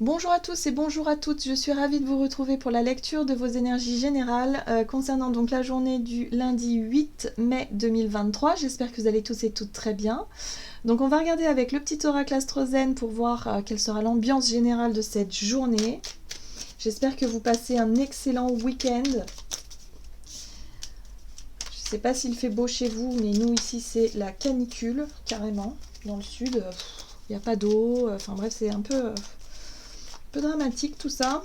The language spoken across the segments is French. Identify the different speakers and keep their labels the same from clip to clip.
Speaker 1: Bonjour à tous et bonjour à toutes, je suis ravie de vous retrouver pour la lecture de vos énergies générales concernant donc la journée du lundi 8 mai 2023. J'espère que vous allez tous et toutes très bien. Donc on va regarder avec le petit oracle Astrozen pour voir quelle sera l'ambiance générale de cette journée. J'espère que vous passez un excellent week-end. Je ne sais pas s'il fait beau chez vous, mais nous ici c'est la canicule, carrément, dans le sud. Il n'y a pas d'eau, enfin bref c'est un peu dramatique tout ça.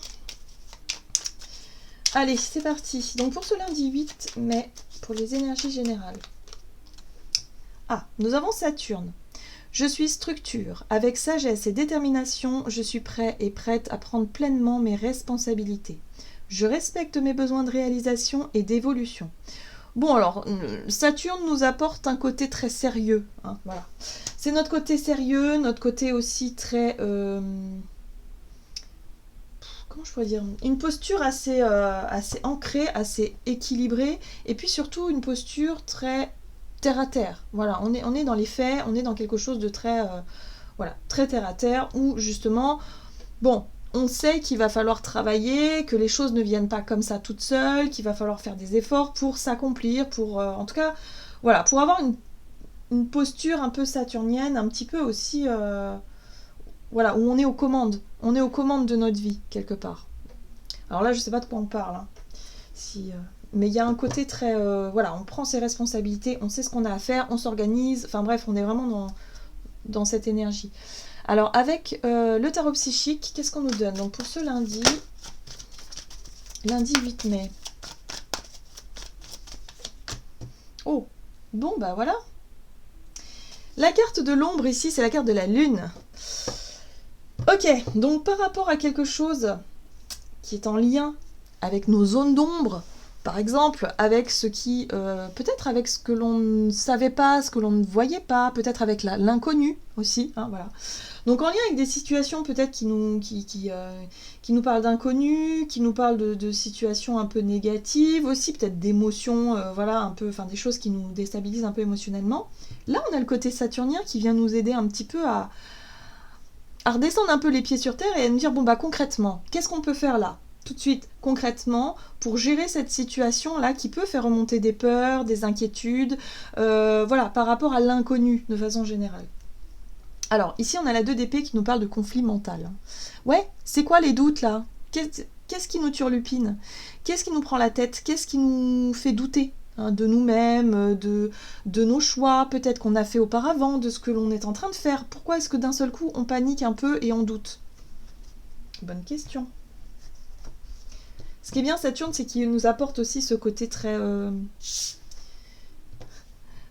Speaker 1: Allez, c'est parti. Donc pour ce lundi 8 mai, pour les énergies générales. Nous avons Saturne. Je suis structure. Avec sagesse et détermination, je suis prêt et prête à prendre pleinement mes responsabilités. Je respecte mes besoins de réalisation et d'évolution. Bon alors, Saturne nous apporte un côté très sérieux. Voilà. C'est notre côté sérieux, notre côté aussi très... comment je pourrais dire, une posture assez ancrée, assez équilibrée, et puis surtout une posture très terre à terre. Voilà, on est dans les faits, on est dans quelque chose de très très terre à terre, où justement, bon, on sait qu'il va falloir travailler, que les choses ne viennent pas comme ça toutes seules, qu'il va falloir faire des efforts pour s'accomplir, pour en tout cas, voilà, pour avoir une posture un peu saturnienne, un petit peu aussi voilà, où on est aux commandes. On est aux commandes de notre vie, quelque part. Alors là, je sais pas de quoi on parle. Mais il y a un côté très... voilà, on prend ses responsabilités, on sait ce qu'on a à faire, on s'organise. Enfin bref, on est vraiment dans cette énergie. Alors, avec le tarot psychique, qu'est-ce qu'on nous donne? Donc pour ce lundi 8 mai. Oh, bon, bah voilà. La carte de l'ombre ici, c'est la carte de la lune. Ok, donc par rapport à quelque chose qui est en lien avec nos zones d'ombre, par exemple, avec ce qui, peut-être avec ce que l'on ne savait pas, ce que l'on ne voyait pas, peut-être avec l'inconnu aussi, voilà. Donc en lien avec des situations peut-être qui nous parlent d'inconnu, qui nous parlent de situations un peu négatives, aussi peut-être d'émotions, voilà, un peu, enfin des choses qui nous déstabilisent un peu émotionnellement. Là, on a le côté saturnien qui vient nous aider un petit peu à redescendre un peu les pieds sur terre et à nous dire, bon bah concrètement, qu'est-ce qu'on peut faire là, tout de suite, concrètement, pour gérer cette situation-là qui peut faire remonter des peurs, des inquiétudes, voilà, par rapport à l'inconnu de façon générale. Alors, ici, on a la 2 d'épée qui nous parle de conflit mental. Ouais, c'est quoi les doutes là? Qu'est-ce qui nous turlupine? Qu'est-ce qui nous prend la tête? Qu'est-ce qui nous fait douter de nous-mêmes, de nos choix, peut-être qu'on a fait auparavant, de ce que l'on est en train de faire? Pourquoi est-ce que d'un seul coup, on panique un peu et on doute? Bonne question. Ce qui est bien, Saturne, c'est qu'il nous apporte aussi ce côté très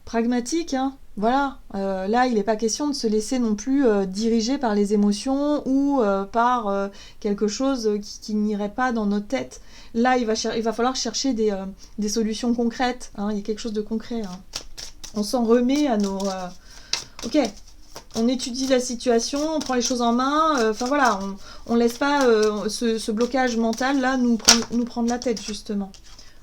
Speaker 1: pragmatique. Voilà, là, il n'est pas question de se laisser non plus diriger par les émotions ou par quelque chose qui n'irait pas dans notre tête. Là, il va falloir chercher des solutions concrètes. Il y a quelque chose de concret. On s'en remet à nos... ok, on étudie la situation, on prend les choses en main. Enfin voilà, on laisse pas ce blocage mental là nous prendre la tête justement.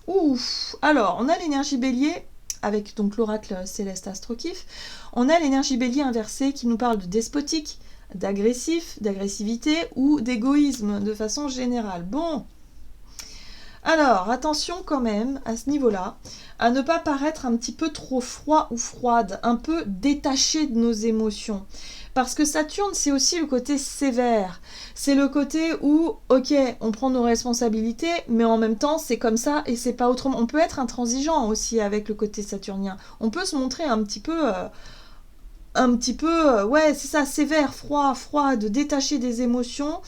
Speaker 1: Ouf. Alors, on a l'énergie bélier avec donc l'oracle céleste Astrokif. On a l'énergie bélier inversée qui nous parle de despotique, d'agressif, d'agressivité ou d'égoïsme de façon générale. Bon. Alors, attention quand même à ce niveau-là, à ne pas paraître un petit peu trop froid ou froide, un peu détaché de nos émotions. Parce que Saturne, c'est aussi le côté sévère. C'est le côté où, ok, on prend nos responsabilités, mais en même temps, c'est comme ça et c'est pas autrement. On peut être intransigeant aussi avec le côté saturnien. On peut se montrer un petit peu... ouais, c'est ça, sévère, froide, détaché des émotions,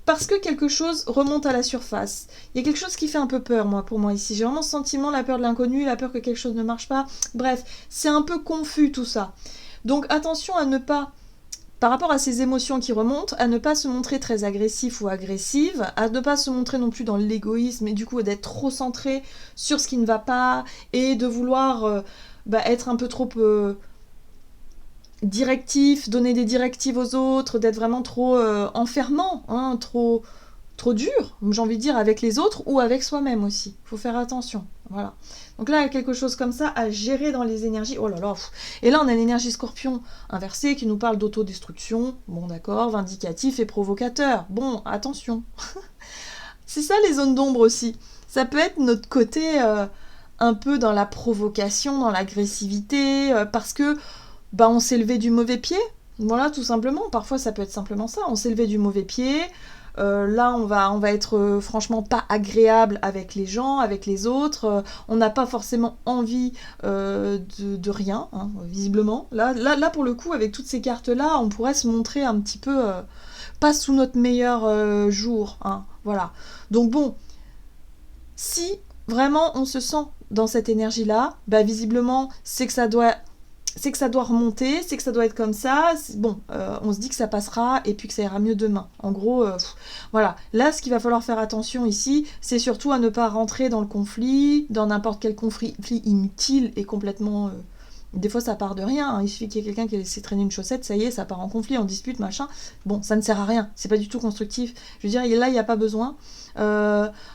Speaker 1: parce que quelque chose remonte à la surface. Il y a quelque chose qui fait un peu peur, pour moi ici. J'ai vraiment ce sentiment, la peur de l'inconnu, la peur que quelque chose ne marche pas. Bref, c'est un peu confus tout ça. Donc attention à ne pas, par rapport à ces émotions qui remontent, à ne pas se montrer très agressif ou agressive, à ne pas se montrer non plus dans l'égoïsme et du coup d'être trop centré sur ce qui ne va pas et de vouloir être un peu trop... directif, donner des directives aux autres, d'être vraiment trop enfermant, trop trop dur, j'ai envie de dire, avec les autres ou avec soi-même aussi. Il faut faire attention. Voilà. Donc là, il y a quelque chose comme ça à gérer dans les énergies. Oh là là. Et là, on a l'énergie scorpion inversée qui nous parle d'autodestruction. Bon, d'accord, vindicatif et provocateur. Bon, attention. C'est ça les zones d'ombre aussi. Ça peut être notre côté un peu dans la provocation, dans l'agressivité, parce que on s'est levé du mauvais pied. Voilà, tout simplement. Parfois, ça peut être simplement ça. On s'est levé du mauvais pied. Là, on va être franchement pas agréable avec les gens, avec les autres. On n'a pas forcément envie de rien, hein, visiblement. Là, pour le coup, avec toutes ces cartes-là, on pourrait se montrer un petit peu pas sous notre meilleur jour. Hein, voilà. Donc bon, si vraiment on se sent dans cette énergie-là, visiblement, c'est que ça doit remonter, c'est que ça doit être comme ça. Bon, on se dit que ça passera et puis que ça ira mieux demain. En gros, voilà. Là, ce qu'il va falloir faire attention ici, c'est surtout à ne pas rentrer dans le conflit, dans n'importe quel conflit inutile et complètement... Des fois, ça part de rien. Hein. Il suffit qu'il y ait quelqu'un qui a laissé traîner une chaussette, ça y est, ça part en conflit, en dispute, machin. Bon, ça ne sert à rien. C'est pas du tout constructif. Je veux dire, là, il n'y a pas besoin.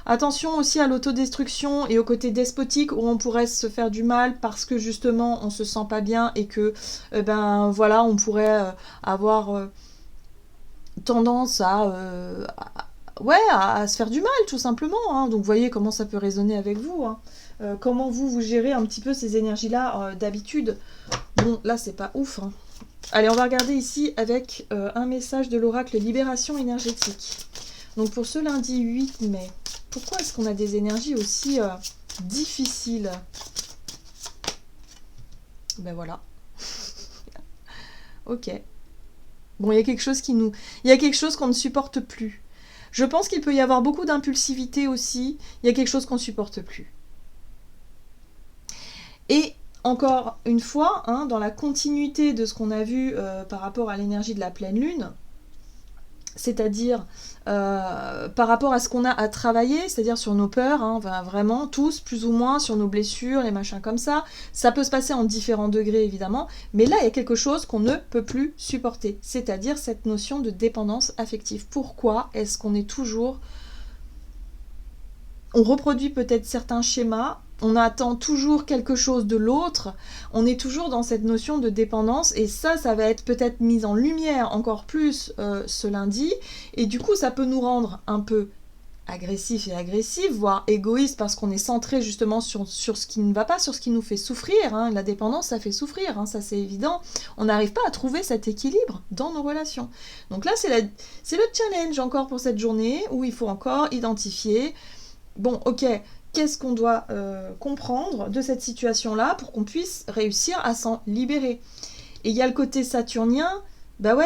Speaker 1: Attention aussi à l'autodestruction et au côté despotique où on pourrait se faire du mal parce que justement on se sent pas bien et que voilà, on pourrait avoir tendance à se faire du mal tout simplement. Hein. Donc vous voyez comment ça peut résonner avec vous. Hein. Comment vous gérez un petit peu ces énergies-là d'habitude. Bon, là c'est pas ouf. Hein. Allez, on va regarder ici avec un message de l'oracle Libération énergétique. Donc pour ce lundi 8 mai, pourquoi est-ce qu'on a des énergies aussi difficiles? Ben voilà. Ok. Bon, il y a quelque chose qu'on ne supporte plus. Je pense qu'il peut y avoir beaucoup d'impulsivité aussi. Il y a quelque chose qu'on ne supporte plus. Et encore une fois, hein, dans la continuité de ce qu'on a vu par rapport à l'énergie de la pleine lune, c'est-à-dire par rapport à ce qu'on a à travailler, c'est-à-dire sur nos peurs, hein, vraiment tous, plus ou moins, sur nos blessures, les machins comme ça. Ça peut se passer en différents degrés, évidemment, mais là, il y a quelque chose qu'on ne peut plus supporter, c'est-à-dire cette notion de dépendance affective. Pourquoi est-ce qu'on est toujours... On reproduit peut-être certains schémas, on attend toujours quelque chose de l'autre, on est toujours dans cette notion de dépendance, et ça va être peut-être mis en lumière encore plus ce lundi, et du coup ça peut nous rendre un peu agressifs, voire égoïstes, parce qu'on est centré justement sur ce qui ne va pas, sur ce qui nous fait souffrir. Hein. La dépendance, ça fait souffrir, hein, ça c'est évident. On n'arrive pas à trouver cet équilibre dans nos relations. Donc là, c'est le challenge encore pour cette journée, où il faut encore identifier... Bon, ok, qu'est-ce qu'on doit comprendre de cette situation-là pour qu'on puisse réussir à s'en libérer? Et il y a le côté saturnien,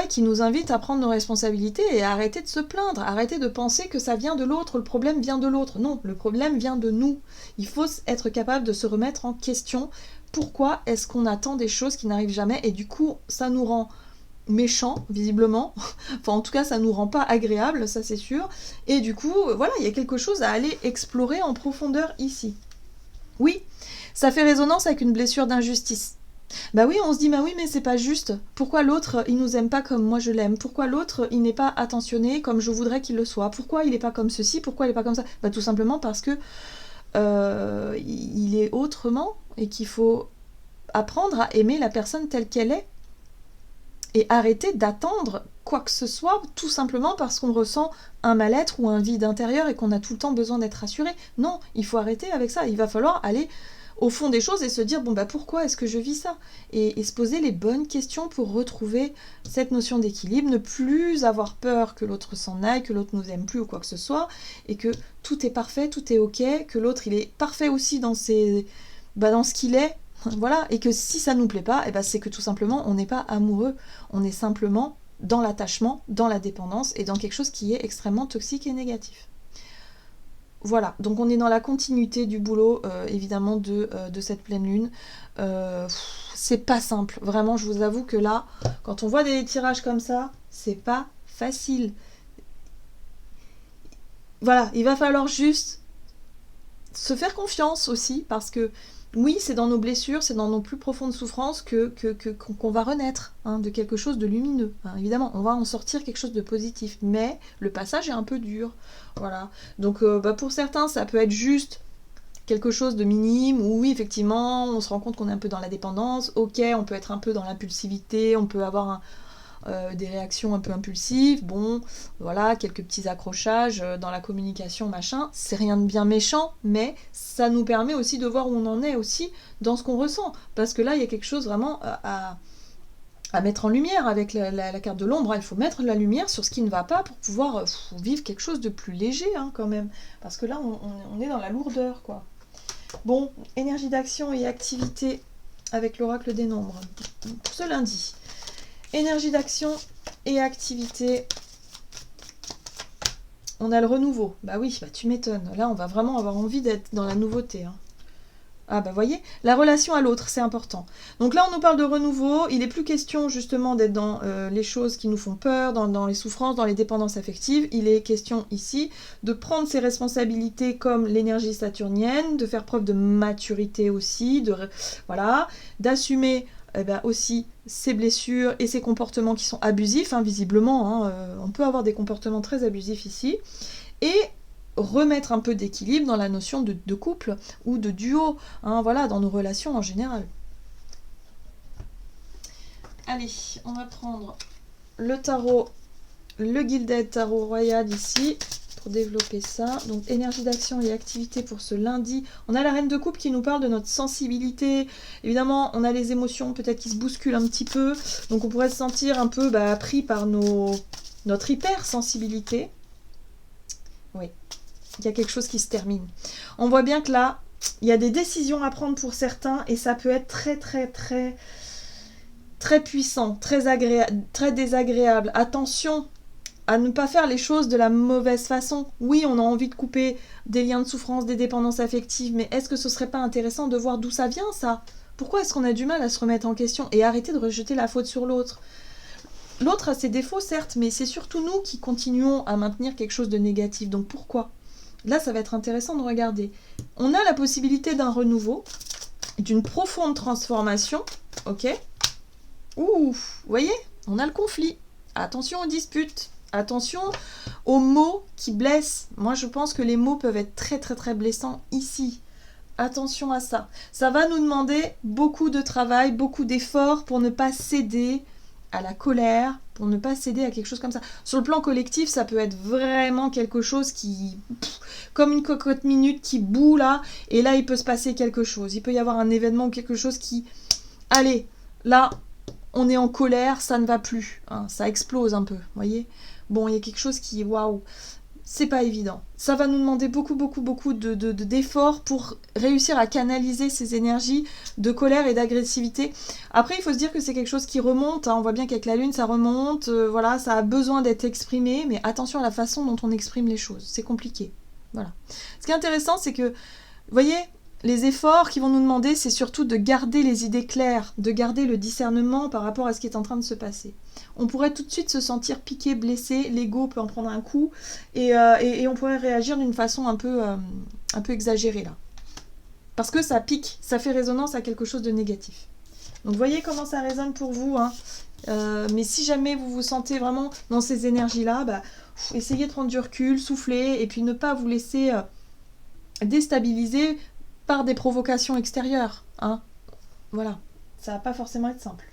Speaker 1: qui nous invite à prendre nos responsabilités et à arrêter de se plaindre, arrêter de penser que ça vient de l'autre, le problème vient de l'autre. Non, le problème vient de nous. Il faut être capable de se remettre en question. Pourquoi est-ce qu'on attend des choses qui n'arrivent jamais? Et du coup, ça nous rend méchant, visiblement. Enfin, en tout cas, ça nous rend pas agréable, ça c'est sûr. Et du coup, voilà, il y a quelque chose à aller explorer en profondeur ici. Oui, ça fait résonance avec une blessure d'injustice. Oui, on se dit, oui, mais c'est pas juste. Pourquoi l'autre, il nous aime pas comme moi je l'aime? Pourquoi l'autre, il n'est pas attentionné comme je voudrais qu'il le soit? Pourquoi il est pas comme ceci? Pourquoi il est pas comme ça? Tout simplement parce que il est autrement et qu'il faut apprendre à aimer la personne telle qu'elle est. Et arrêter d'attendre quoi que ce soit, tout simplement parce qu'on ressent un mal-être ou un vide intérieur et qu'on a tout le temps besoin d'être rassuré. Non, il faut arrêter avec ça. Il va falloir aller au fond des choses et se dire, pourquoi est-ce que je vis ça? Et se poser les bonnes questions pour retrouver cette notion d'équilibre, ne plus avoir peur que l'autre s'en aille, que l'autre nous aime plus ou quoi que ce soit, et que tout est parfait, tout est ok, que l'autre il est parfait aussi dans ce qu'il est. Voilà, et que si ça nous plaît pas, c'est que tout simplement on n'est pas amoureux, on est simplement dans l'attachement, dans la dépendance et dans quelque chose qui est extrêmement toxique et négatif. Voilà, donc on est dans la continuité du boulot évidemment de cette pleine lune. C'est pas simple, vraiment je vous avoue que là, quand on voit des tirages comme ça, c'est pas facile. Voilà, il va falloir juste se faire confiance aussi parce que oui, c'est dans nos blessures, c'est dans nos plus profondes souffrances qu'on va renaître hein, de quelque chose de lumineux. Hein. Évidemment, on va en sortir quelque chose de positif, mais le passage est un peu dur. Voilà. Donc pour certains, ça peut être juste quelque chose de minime, où oui, effectivement, on se rend compte qu'on est un peu dans la dépendance, ok, on peut être un peu dans l'impulsivité, on peut avoir des réactions un peu impulsives, bon, voilà, quelques petits accrochages dans la communication, machin, c'est rien de bien méchant, mais ça nous permet aussi de voir où on en est aussi dans ce qu'on ressent, parce que là, il y a quelque chose vraiment à mettre en lumière avec la carte de l'ombre, il faut mettre la lumière sur ce qui ne va pas pour pouvoir vivre quelque chose de plus léger hein, quand même, parce que là, on est dans la lourdeur, quoi. Bon, énergie d'action et activité avec l'oracle des nombres. Pour ce lundi, énergie d'action et activité. On a le renouveau. Bah oui, bah tu m'étonnes. Là, on va vraiment avoir envie d'être dans la nouveauté. Hein. Ah bah voyez, la relation à l'autre, c'est important. Donc là, on nous parle de renouveau. Il n'est plus question justement d'être dans les choses qui nous font peur, dans les souffrances, dans les dépendances affectives. Il est question ici de prendre ses responsabilités comme l'énergie saturnienne, de faire preuve de maturité aussi, voilà, d'assumer aussi ses blessures et ses comportements qui sont abusifs, hein, visiblement. Hein, on peut avoir des comportements très abusifs ici. Et remettre un peu d'équilibre dans la notion de couple ou de duo, hein, voilà, dans nos relations en général. Allez, on va prendre le tarot, le Gilded Tarot Royal ici, pour développer ça. Donc, énergie d'action et activité pour ce lundi. On a la Reine de Coupe qui nous parle de notre sensibilité. Évidemment, on a les émotions peut-être qui se bousculent un petit peu. Donc, on pourrait se sentir un peu pris par notre hypersensibilité. Oui. Il y a quelque chose qui se termine. On voit bien que là, il y a des décisions à prendre pour certains et ça peut être très très très très puissant, très désagréable. Attention à ne pas faire les choses de la mauvaise façon. Oui, on a envie de couper des liens de souffrance, des dépendances affectives, mais est-ce que ce serait pas intéressant de voir d'où ça vient ça ? Pourquoi est-ce qu'on a du mal à se remettre en question et arrêter de rejeter la faute sur l'autre ? L'autre a ses défauts certes, mais c'est surtout nous qui continuons à maintenir quelque chose de négatif. Donc pourquoi ? Là, ça va être intéressant de regarder. On a la possibilité d'un renouveau, d'une profonde transformation, ok ? Ouh, vous voyez ? On a le conflit. Attention aux disputes. Attention aux mots qui blessent. Moi, je pense que les mots peuvent être très, très, très blessants ici. Attention à ça. Ça va nous demander beaucoup de travail, beaucoup d'efforts pour ne pas céder à la colère, pour ne pas céder à quelque chose comme ça. Sur le plan collectif, ça peut être vraiment quelque chose qui... comme une cocotte minute qui bout là, et là, il peut se passer quelque chose. Il peut y avoir un événement ou quelque chose qui... Allez, là, on est en colère, ça ne va plus. Hein, ça explose un peu, vous voyez ? Bon, il y a quelque chose qui... Waouh, c'est pas évident. Ça va nous demander beaucoup d'efforts pour réussir à canaliser ces énergies de colère et d'agressivité. Après, il faut se dire que c'est quelque chose qui remonte. Hein. On voit bien qu'avec la Lune, ça remonte. Voilà, ça a besoin d'être exprimé. Mais attention à la façon dont on exprime les choses. C'est compliqué. Voilà. Ce qui est intéressant, c'est que, vous voyez, les efforts qui vont nous demander, c'est surtout de garder les idées claires, de garder le discernement par rapport à ce qui est en train de se passer. On pourrait tout de suite se sentir piqué, blessé, l'ego peut en prendre un coup, et on pourrait réagir d'une façon un peu exagérée là. Parce que ça pique, ça fait résonance à quelque chose de négatif. Donc voyez comment ça résonne pour vous, hein. Mais si jamais vous vous sentez vraiment dans ces énergies-là, essayez de prendre du recul, souffler, et puis ne pas vous laisser déstabiliser par des provocations extérieures. Hein. Voilà, ça va pas forcément être simple.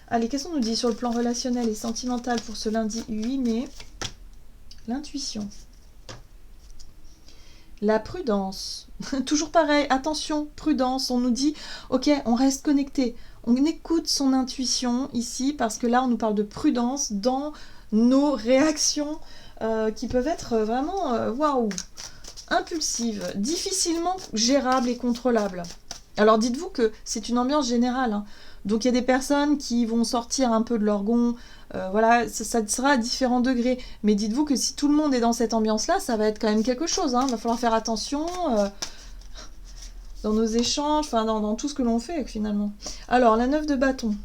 Speaker 1: Allez, qu'est-ce qu'on nous dit sur le plan relationnel et sentimental pour ce lundi 8 mai ? L'intuition. La prudence. Toujours pareil, attention, prudence. On nous dit, ok, on reste connecté. On écoute son intuition ici, parce que là, on nous parle de prudence dans nos réactions qui peuvent être vraiment, waouh, impulsives, difficilement gérables et contrôlables. Alors dites-vous que c'est une ambiance générale, hein. Donc il y a des personnes qui vont sortir un peu de leur gond, voilà, ça sera à différents degrés. Mais dites-vous que si tout le monde est dans cette ambiance-là, ça va être quand même quelque chose, hein. Il va falloir faire attention dans nos échanges, enfin dans tout ce que l'on fait finalement. Alors la 9 de bâton.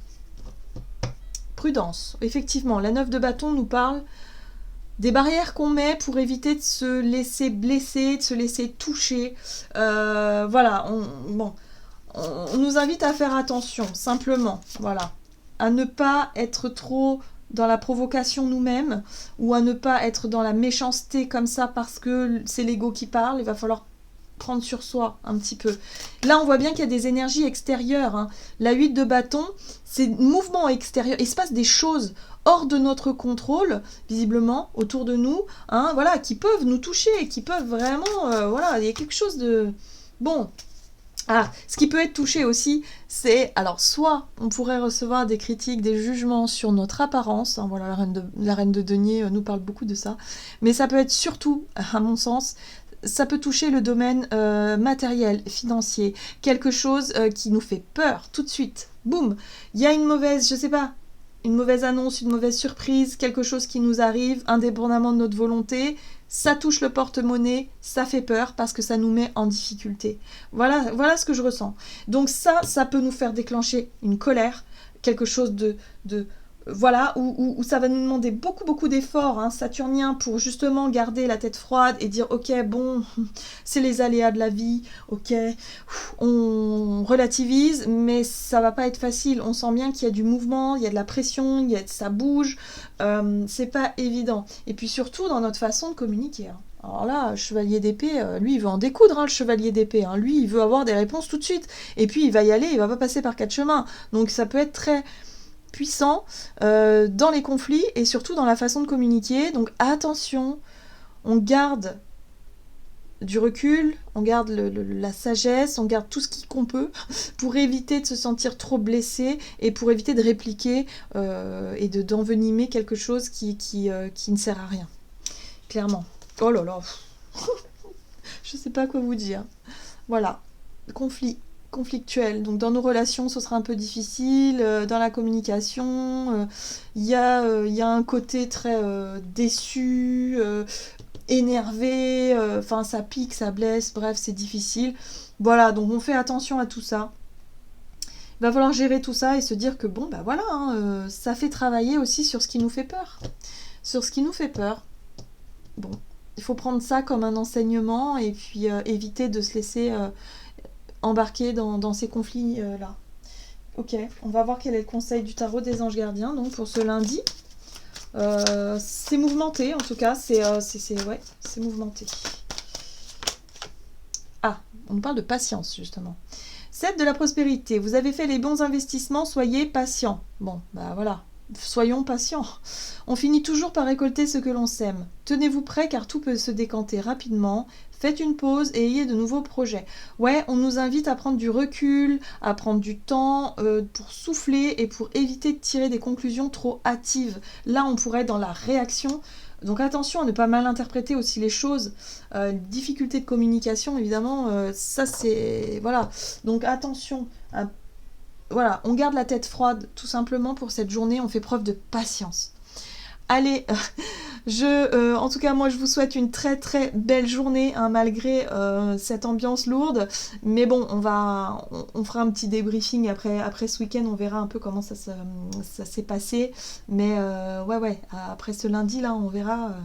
Speaker 1: Prudence. Effectivement, la 9 de bâton nous parle des barrières qu'on met pour éviter de se laisser blesser, de se laisser toucher. Voilà, bon... on nous invite à faire attention, simplement, voilà. À ne pas être trop dans la provocation nous-mêmes, ou à ne pas être dans la méchanceté comme ça parce que c'est l'ego qui parle. Il va falloir prendre sur soi un petit peu. Là, on voit bien qu'il y a des énergies extérieures. Hein. La 8 de bâton, c'est mouvement extérieur. Il se passe des choses hors de notre contrôle, visiblement, autour de nous, hein, voilà, qui peuvent nous toucher, qui peuvent vraiment... voilà, il y a quelque chose de... Bon... Ah, ce qui peut être touché aussi, c'est, alors soit on pourrait recevoir des critiques, des jugements sur notre apparence, hein, voilà, la reine de denier nous parle beaucoup de ça, mais ça peut être surtout, à mon sens, ça peut toucher le domaine matériel, financier, quelque chose qui nous fait peur tout de suite. Boum, il y a une mauvaise, je sais pas, une mauvaise annonce, une mauvaise surprise, quelque chose qui nous arrive, indépendamment de notre volonté, ça touche le porte-monnaie, ça fait peur parce que ça nous met en difficulté. Voilà ce que je ressens. Donc ça peut nous faire déclencher une colère, quelque chose de voilà, où ça va nous demander beaucoup d'efforts hein, saturniens pour justement garder la tête froide et dire ok bon, c'est les aléas de la vie, ok, on relativise, mais ça va pas être facile. On sent bien qu'il y a du mouvement, il y a de la pression, ça bouge, c'est pas évident. Et puis surtout dans notre façon de communiquer. Hein. Alors là, chevalier d'épée, lui, il veut en découdre, hein, le chevalier d'épée. Hein. Lui, il veut avoir des réponses tout de suite. Et puis, il va y aller, il va pas passer par 4 chemins. Donc, ça peut être très puissant dans les conflits et surtout dans la façon de communiquer. Donc, attention, on garde du recul, on garde la sagesse, on garde tout ce qu'on peut pour éviter de se sentir trop blessé et pour éviter de répliquer et d'envenimer quelque chose qui ne sert à rien. Clairement. Oh là là. Je sais pas quoi vous dire. Voilà. Conflictuel. Donc dans nos relations, ce sera un peu difficile. Dans la communication, il y a un côté très déçu, énervé. Enfin, ça pique, ça blesse. Bref, c'est difficile. Voilà, donc on fait attention à tout ça. Il va falloir gérer tout ça et se dire que bon, bah voilà, hein, ça fait travailler aussi sur ce qui nous fait peur. Sur ce qui nous fait peur. Bon, il faut prendre ça comme un enseignement et puis éviter de se laisser embarquer dans ces conflits-là. Ok, on va voir quel est le conseil du tarot des anges gardiens donc pour ce lundi. C'est mouvementé en tout cas, c'est mouvementé. Ah, on nous parle de patience justement. 7 de la prospérité, vous avez fait les bons investissements, soyez patient. Bon, bah voilà. Soyons patients. On finit toujours par récolter ce que l'on sème. Tenez-vous prêts car tout peut se décanter rapidement. Faites une pause et ayez de nouveaux projets. Ouais, on nous invite à prendre du recul, à prendre du temps pour souffler et pour éviter de tirer des conclusions trop hâtives. Là, on pourrait être dans la réaction. Donc attention à ne pas mal interpréter aussi les choses. Difficulté de communication, évidemment, ça c'est... Voilà. Donc attention à... Voilà, on garde la tête froide tout simplement pour cette journée, on fait preuve de patience. Allez, en tout cas moi je vous souhaite une très très belle journée hein, malgré cette ambiance lourde. Mais bon, on fera un petit débriefing après ce week-end, on verra un peu comment ça s'est passé. Mais ouais, après ce lundi là, on verra,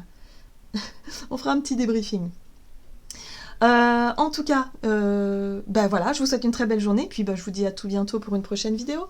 Speaker 1: on fera un petit débriefing. En tout cas, bah voilà, je vous souhaite une très belle journée, puis bah, je vous dis à tout bientôt pour une prochaine vidéo.